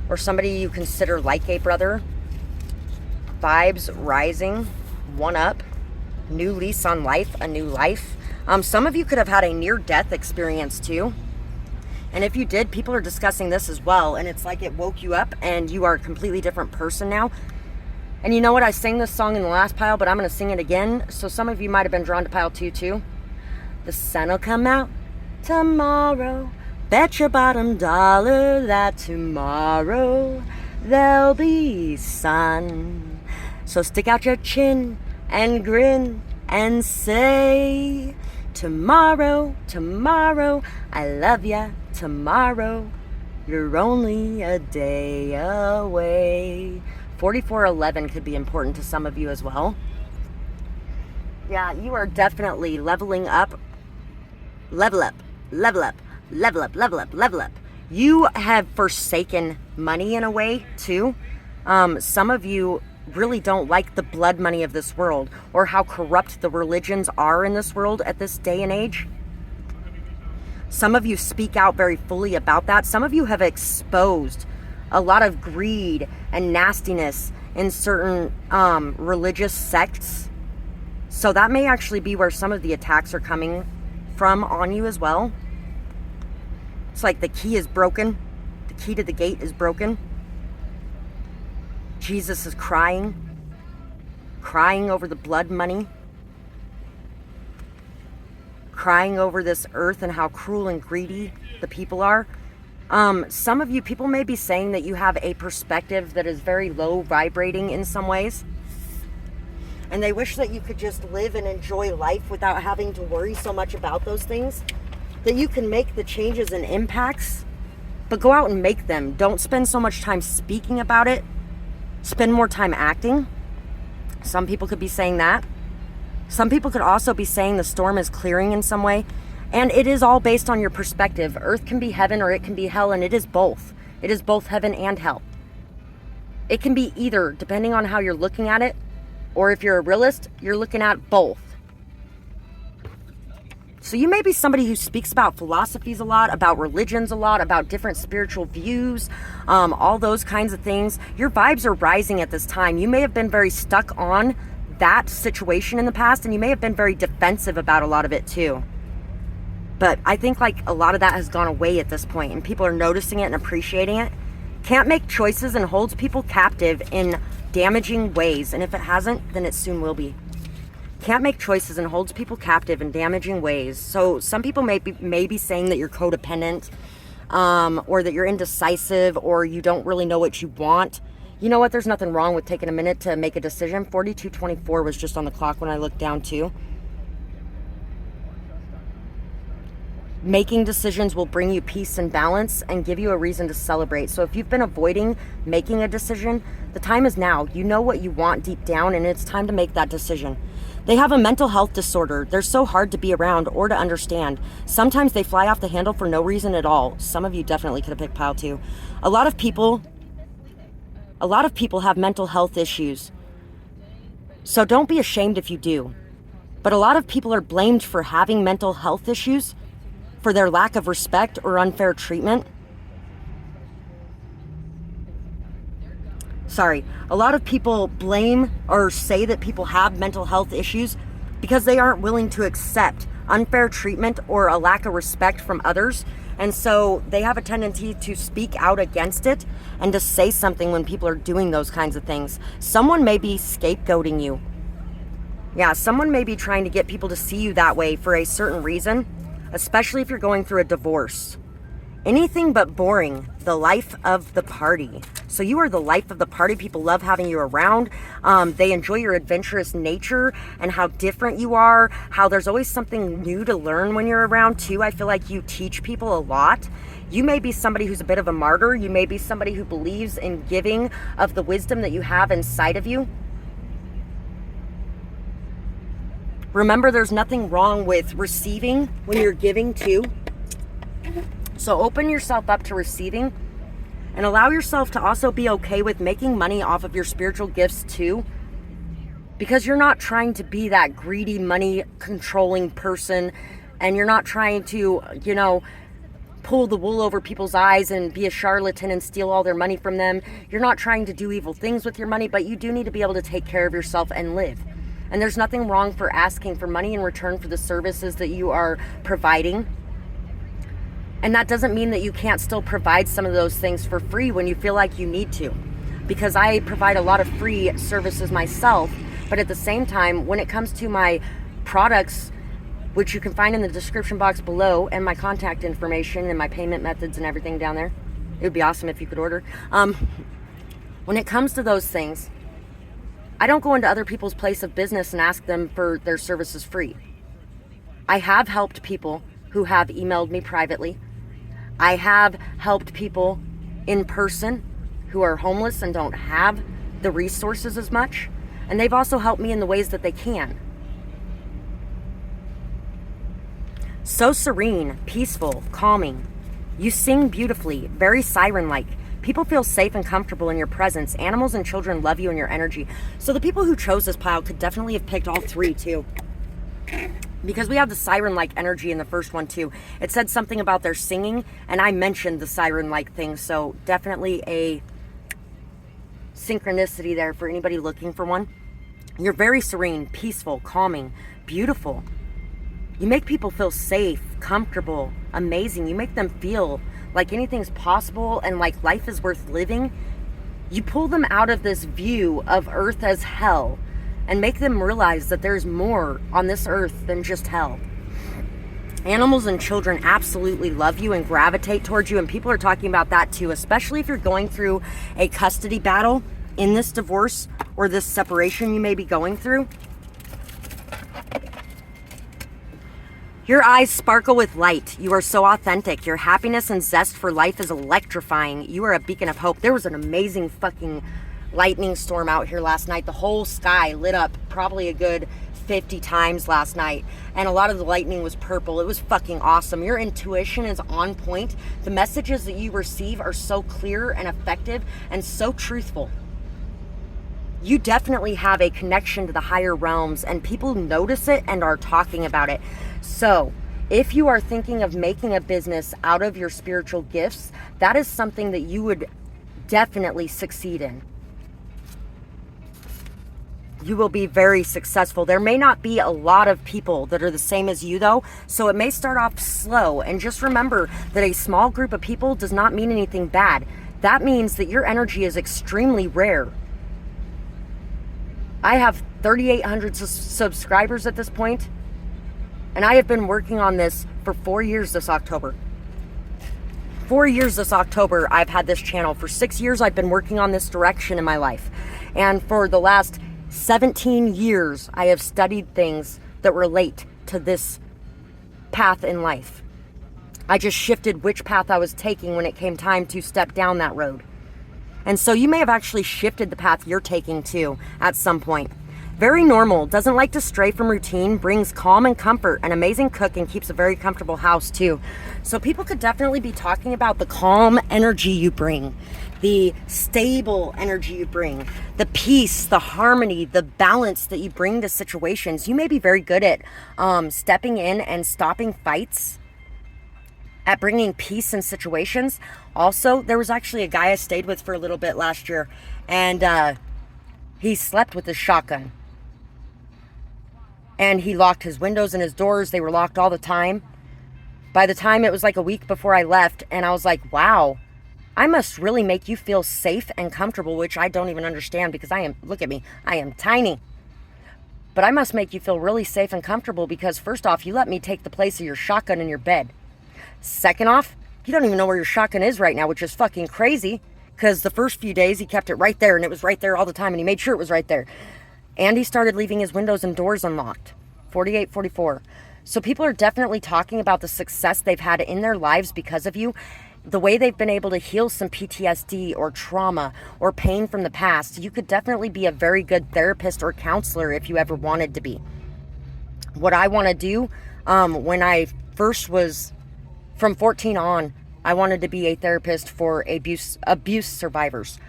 Or somebody you consider like a brother. Vibes rising. One up. New lease on life. A new life. Some of you could have had a near-death experience too. And if you did, people are discussing this as well. And it's like it woke you up and you are a completely different person now. And you know what? I sang this song in the last pile, but I'm going to sing it again. So some of you might have been drawn to pile 2 too. The sun'll come out tomorrow. Bet your bottom dollar that tomorrow there'll be sun. So stick out your chin and grin and say, tomorrow, tomorrow, I love ya, tomorrow, you're only a day away. 4411 could be important to some of you as well. Yeah, you are definitely leveling up. Level up, level up, level up, level up, level up. You have forsaken money in a way too. Some of you really don't like the blood money of this world, or how corrupt the religions are in this world at this day and age. Some of you speak out very fully about that. Some of you have exposed a lot of greed and nastiness in certain religious sects. So that may actually be where some of the attacks are coming from on you as well. It's like the key is broken. The key to the gate is broken. Jesus is crying over the blood money, crying over this earth and how cruel and greedy the people are. Some of you, people may be saying that you have a perspective that is very low vibrating in some ways. And they wish that you could just live and enjoy life without having to worry so much about those things. That you can make the changes and impacts, but go out and make them. Don't spend so much time speaking about it. Spend more time acting. Some people could be saying that. Some people could also be saying the storm is clearing in some way. And it is all based on your perspective. Earth can be heaven or it can be hell, and it is both. It is both heaven and hell. It can be either, depending on how you're looking at it, or if you're a realist, you're looking at both. So you may be somebody who speaks about philosophies a lot, about religions a lot, about different spiritual views, all those kinds of things. Your vibes are rising at this time. You may have been very stuck on that situation in the past, and you may have been very defensive about a lot of it too. But I think like a lot of that has gone away at this point, and people are noticing it and appreciating it. Can't make choices and holds people captive in damaging ways. And if it hasn't, then it soon will be. Can't make choices and holds people captive in damaging ways. So some people may be saying that you're codependent, or that you're indecisive, or you don't really know what you want. You know what? There's nothing wrong with taking a minute to make a decision. 4224 was just on the clock when I looked down too. Making decisions will bring you peace and balance and give you a reason to celebrate. So if you've been avoiding making a decision, the time is now. You know what you want deep down, and it's time to make that decision. They have a mental health disorder. They're so hard to be around or to understand. Sometimes they fly off the handle for no reason at all. Some of you definitely could have picked pile 2. A lot of people have mental health issues. So don't be ashamed if you do. But a lot of people are blamed for having mental health issues for their lack of respect or unfair treatment. Sorry, a lot of people blame or say that people have mental health issues because they aren't willing to accept unfair treatment or a lack of respect from others. And so they have a tendency to speak out against it and to say something when people are doing those kinds of things. Someone may be scapegoating you. Yeah, someone may be trying to get people to see you that way for a certain reason, especially if you're going through a divorce. Anything but boring, the life of the party. So you are the life of the party. People love having you around. They enjoy your adventurous nature and how different you are, how there's always something new to learn when you're around too. I feel like you teach people a lot. You may be somebody who's a bit of a martyr. You may be somebody who believes in giving of the wisdom that you have inside of you. Remember, there's nothing wrong with receiving when you're giving too. So open yourself up to receiving and allow yourself to also be okay with making money off of your spiritual gifts too. Because you're not trying to be that greedy, money controlling person, and you're not trying to, pull the wool over people's eyes and be a charlatan and steal all their money from them. You're not trying to do evil things with your money, but you do need to be able to take care of yourself and live. And there's nothing wrong for asking for money in return for the services that you are providing. And that doesn't mean that you can't still provide some of those things for free when you feel like you need to. because I provide a lot of free services myself. But at the same time, when it comes to my products, which you can find in the description box below, and my contact information and my payment methods and everything down there, it would be awesome if you could order. When it comes to those things, I don't go into other people's place of business and ask them for their services free. I have helped people who have emailed me privately. I have helped people in person who are homeless and don't have the resources as much. And they've also helped me in the ways that they can. So serene, peaceful, calming. You sing beautifully, very siren-like. People feel safe and comfortable in your presence. Animals and children love you and your energy. So the people who chose this pile could definitely have picked all three too. Because we have the siren-like energy in the first one too. It said something about their singing, and I mentioned the siren-like thing. So definitely a synchronicity there for anybody looking for one. You're very serene, peaceful, calming, beautiful. You make people feel safe, comfortable, amazing. You make them feel like anything's possible and like life is worth living. You pull them out of this view of earth as hell and make them realize that there's more on this earth than just hell. Animals and children absolutely love you and gravitate towards you, and people are talking about that too, especially if you're going through a custody battle in this divorce or this separation you may be going through. Your eyes sparkle with light. You are so authentic. Your happiness and zest for life is electrifying. You are a beacon of hope. There was an amazing fucking lightning storm out here last night. The whole sky lit up probably a good 50 times last night. And a lot of the lightning was purple. It was fucking awesome. Your intuition is on point. The messages that you receive are so clear and effective and so truthful. You definitely have a connection to the higher realms, and people notice it and are talking about it. So if you are thinking of making a business out of your spiritual gifts, that is something that you would definitely succeed in. You will be very successful. There may not be a lot of people that are the same as you though, so it may start off slow. And just remember that a small group of people does not mean anything bad. That means that your energy is extremely rare. I have 3,800 subscribers at this point, and I have been working on this for 4 years this October. 4 years this October, I've had this channel. For 6 years, I've been working on this direction in my life. And for the last 17 years, I have studied things that relate to this path in life. I just shifted which path I was taking when it came time to step down that road. And so you may have actually shifted the path you're taking too at some point. Very normal, doesn't like to stray from routine, brings calm and comfort, an amazing cook, and keeps a very comfortable house too. So people could definitely be talking about the calm energy you bring, the stable energy you bring, the peace, the harmony, the balance that you bring to situations. You may be very good at stepping in and stopping fights, at bringing peace in situations. Also, there was actually a guy I stayed with for a little bit last year, and he slept with his shotgun. And he locked his windows and his doors. They were locked all the time. By the time it was like a week before I left, and I was like, wow, I must really make you feel safe and comfortable, which I don't even understand because look at me, I am tiny. But I must make you feel really safe and comfortable because first off, you let me take the place of your shotgun in your bed. Second off, you don't even know where your shotgun is right now, which is fucking crazy because the first few days he kept it right there and it was right there all the time and he made sure it was right there. And he started leaving his windows and doors unlocked. 48, 44. So people are definitely talking about the success they've had in their lives because of you, the way they've been able to heal some PTSD or trauma or pain from the past. You could definitely be a very good therapist or counselor if you ever wanted to be. What I want to do, when I first was from 14 on, I wanted to be a therapist for abuse survivors.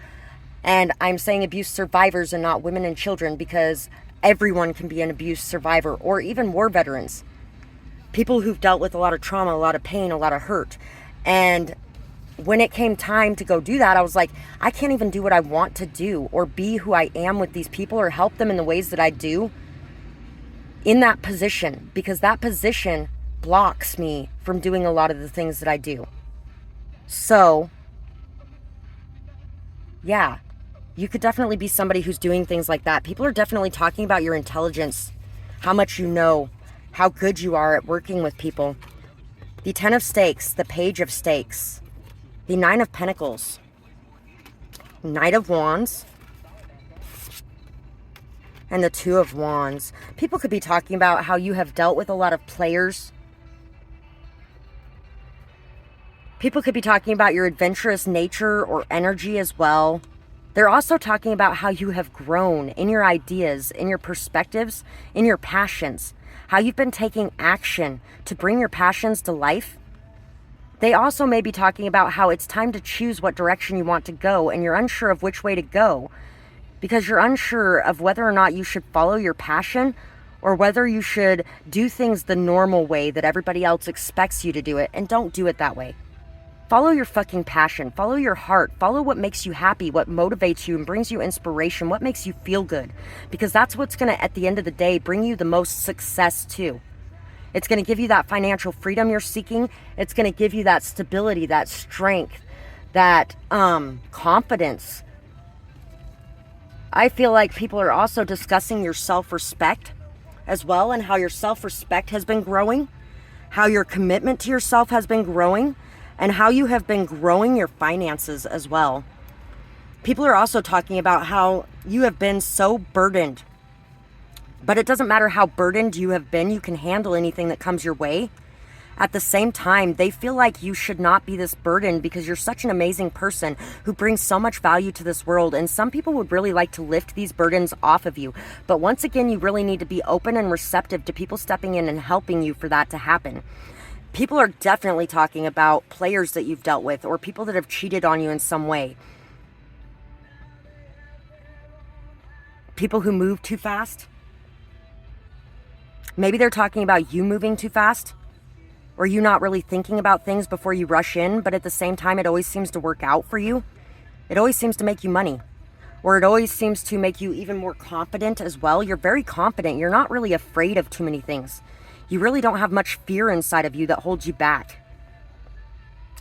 And I'm saying abuse survivors and not women and children because everyone can be an abuse survivor or even war veterans. People who've dealt with a lot of trauma, a lot of pain, a lot of hurt. And when it came time to go do that, I was like, I can't even do what I want to do or be who I am with these people or help them in the ways that I do in that position, because that position blocks me from doing a lot of the things that I do. So, yeah, You could definitely be somebody who's doing things like that. People are definitely talking about your intelligence, how much you know, how good you are at working with people. The 10 of Stakes, the Page of Stakes, the 9 of Pentacles, Knight of Wands, and the 2 of Wands. People could be talking about how you have dealt with a lot of players. People could be talking about your adventurous nature or energy as well. They're also talking about how you have grown in your ideas, in your perspectives, in your passions, how you've been taking action to bring your passions to life. They also may be talking about how it's time to choose what direction you want to go, and you're unsure of which way to go because you're unsure of whether or not you should follow your passion or whether you should do things the normal way that everybody else expects you to do it, and don't do it that way. Follow your fucking passion. Follow your heart. Follow what makes you happy, what motivates you and brings you inspiration, what makes you feel good. Because that's what's going to, at the end of the day, bring you the most success too. It's going to give you that financial freedom you're seeking. It's going to give you that stability, that strength, that confidence. I feel like people are also discussing your self-respect as well, and how your self-respect has been growing, how your commitment to yourself has been growing, and how you have been growing your finances as well. People are also talking about how you have been so burdened. But it doesn't matter how burdened you have been, you can handle anything that comes your way. At the same time, they feel like you should not be this burden because you're such an amazing person who brings so much value to this world. And some people would really like to lift these burdens off of you. But once again, you really need to be open and receptive to people stepping in and helping you for that to happen. People are definitely talking about players that you've dealt with or people that have cheated on you in some way. People who move too fast. Maybe they're talking about you moving too fast, or you not really thinking about things before you rush in, but at the same time, it always seems to work out for you. It always seems to make you money, or it always seems to make you even more confident as well. You're very confident. You're not really afraid of too many things. You really don't have much fear inside of you that holds you back.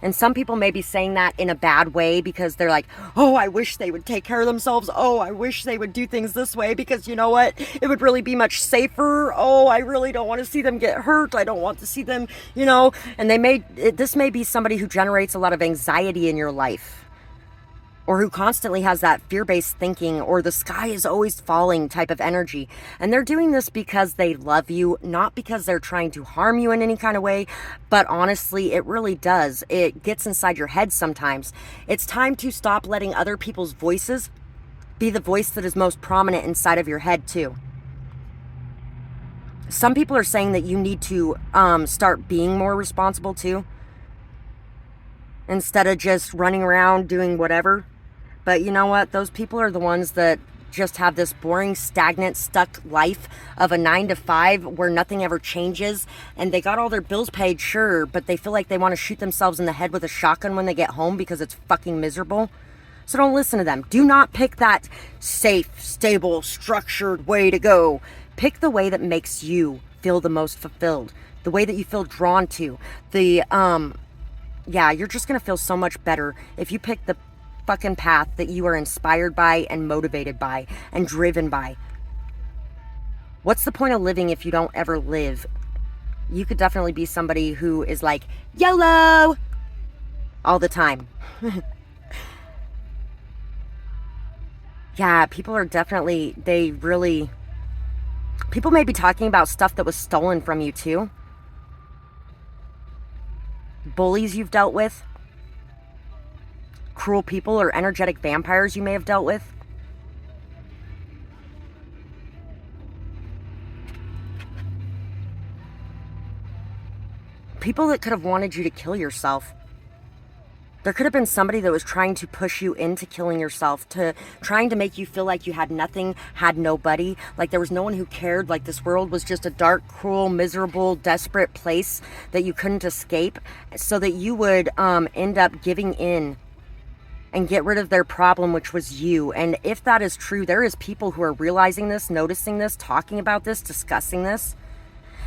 And some people may be saying that in a bad way because they're like, oh, I wish they would take care of themselves. Oh, I wish they would do things this way because you know what? It would really be much safer. Oh, I really don't want to see them get hurt. I don't want to see them, and this may be somebody who generates a lot of anxiety in your life, or who constantly has that fear-based thinking, or the sky is always falling type of energy. And they're doing this because they love you, not because they're trying to harm you in any kind of way. But honestly, it really does. It gets inside your head sometimes. It's time to stop letting other people's voices be the voice that is most prominent inside of your head too. Some people are saying that you need to start being more responsible too, instead of just running around doing whatever. But you know what? Those people are the ones that just have this boring, stagnant, stuck life of a 9 to 5 where nothing ever changes. And they got all their bills paid, sure, but they feel like they want to shoot themselves in the head with a shotgun when they get home because it's fucking miserable. So don't listen to them. Do not pick that safe, stable, structured way to go. Pick the way that makes you feel the most fulfilled. The way that you feel drawn to. You're just going to feel so much better if you pick the fucking path that you are inspired by and motivated by and driven by. What's the point of living if you don't ever live? You could definitely be somebody who is like, YOLO! All the time. Yeah, people are definitely, people may be talking about stuff that was stolen from you too. Bullies you've dealt with. Cruel people or energetic vampires you may have dealt with. People that could have wanted you to kill yourself. There could have been somebody that was trying to push you into killing yourself, to trying to make you feel like you had nothing, had nobody, like there was no one who cared, like this world was just a dark, cruel, miserable, desperate place that you couldn't escape, so that you would end up giving in and get rid of their problem, which was you. And if that is true, there is people who are realizing this, noticing this, talking about this, discussing this.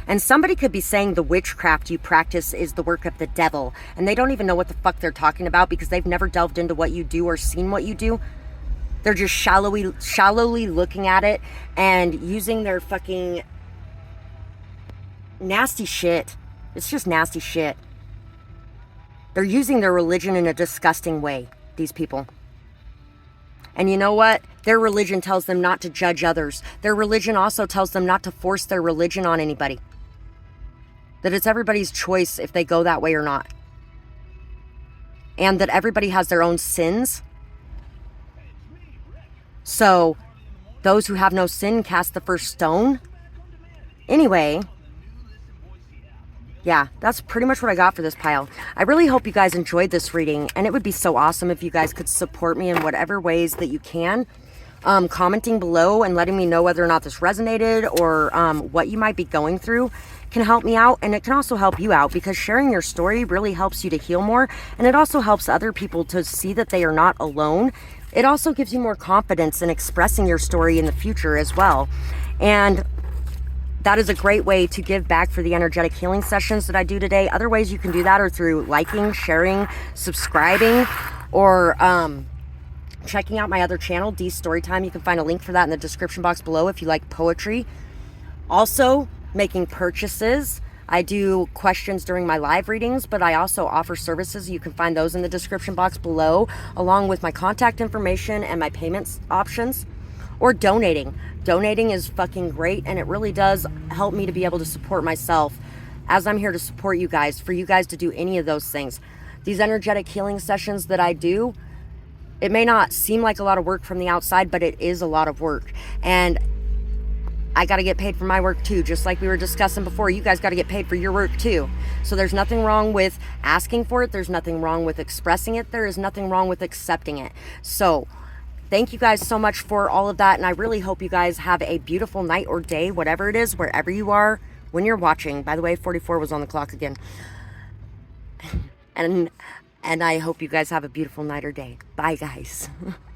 And somebody could be saying the witchcraft you practice is the work of the devil, and they don't even know what the fuck they're talking about because they've never delved into what you do or seen what you do. They're just shallowly looking at it and using their fucking nasty shit. It's just nasty shit. They're using their religion in a disgusting way, these people. And you know what? Their religion tells them not to judge others. Their religion also tells them not to force their religion on anybody. That it's everybody's choice if they go that way or not. And that everybody has their own sins. So, those who have no sin cast the first stone. Anyway, yeah, that's pretty much what I got for this pile. I really hope you guys enjoyed this reading, and it would be so awesome if you guys could support me in whatever ways that you can. Commenting below and letting me know whether or not this resonated or what you might be going through can help me out, and it can also help you out because sharing your story really helps you to heal more, and it also helps other people to see that they are not alone. It also gives you more confidence in expressing your story in the future as well. And that is a great way to give back for the energetic healing sessions that I do today. Other ways you can do that are through liking, sharing, subscribing, or checking out my other channel, Dee's Storytime. You can find a link for that in the description box below if you like poetry. Also, making purchases. I do questions during my live readings, but I also offer services. You can find those in the description box below, along with my contact information and my payments options. Or donating. Donating is fucking great, and it really does help me to be able to support myself as I'm here to support you guys, for you guys to do any of those things. These energetic healing sessions that I do, it may not seem like a lot of work from the outside, but it is a lot of work. And I got to get paid for my work too, just like we were discussing before. You guys got to get paid for your work too. So there's nothing wrong with asking for it. There's nothing wrong with expressing it. There is nothing wrong with accepting it. So thank you guys so much for all of that. And I really hope you guys have a beautiful night or day, whatever it is, wherever you are when you're watching. By the way, 44 was on the clock again. And I hope you guys have a beautiful night or day. Bye, guys.